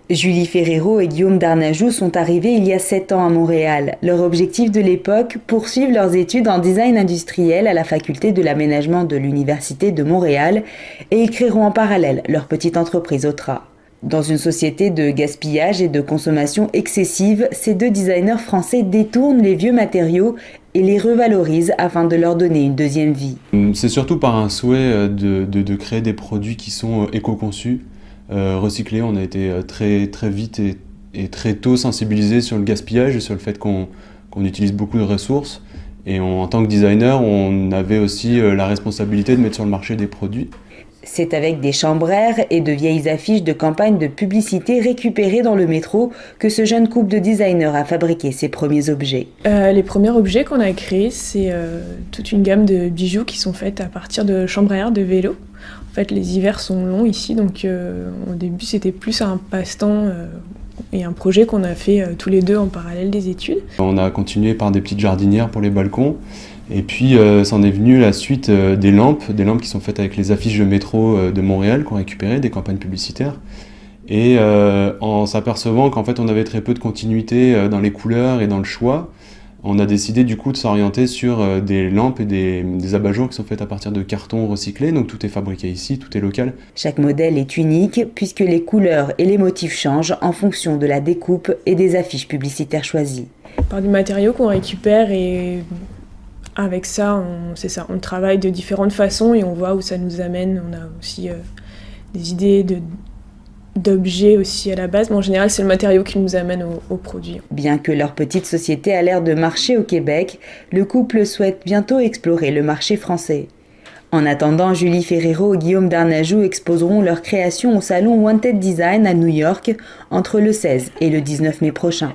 Julie Ferrero et Guillaume Darnajou sont arrivés il y a 7 ans à Montréal. Leur objectif de l'époque, poursuivre leurs études en design industriel à la faculté de l'aménagement de l'Université de Montréal et ils créeront en parallèle leur petite entreprise Otra. Dans une société de gaspillage et de consommation excessive, ces deux designers français détournent les vieux matériaux et les revalorisent afin de leur donner une deuxième vie. C'est surtout par un souhait de créer des produits qui sont éco-conçus, recyclés. On a été très vite et très tôt sensibilisés sur le gaspillage et sur le fait qu'on utilise beaucoup de ressources. Et en tant que designer, on avait aussi la responsabilité de mettre sur le marché des produits. C'est avec des chambraires et de vieilles affiches de campagne de publicité récupérées dans le métro que ce jeune couple de designers a fabriqué ses premiers objets. Les premiers objets qu'on a créés, c'est toute une gamme de bijoux qui sont faits à partir de chambraires de vélo. En fait, les hivers sont longs ici, donc au début c'était plus un passe-temps et un projet qu'on a fait tous les deux en parallèle des études. On a continué par des petites jardinières pour les balcons. Et puis, c'en est venu la suite des lampes qui sont faites avec les affiches de métro de Montréal qu'on récupérait, des campagnes publicitaires. Et en s'apercevant qu'en fait on avait très peu de continuité dans les couleurs et dans le choix, on a décidé du coup de s'orienter sur des lampes et des abat-jours qui sont faites à partir de carton recyclé, donc tout est fabriqué ici, tout est local. Chaque modèle est unique puisque les couleurs et les motifs changent en fonction de la découpe et des affiches publicitaires choisies. Par des matériaux qu'on récupère et avec ça, on travaille de différentes façons et on voit où ça nous amène. On a aussi des idées d'objets aussi à la base, mais en général, c'est le matériau qui nous amène au produit. Bien que leur petite société a l'air de marcher au Québec, le couple souhaite bientôt explorer le marché français. En attendant, Julie Ferrero et Guillaume Darnajou exposeront leurs créations au salon Wanted Design à New York entre le 16 et le 19 mai prochain.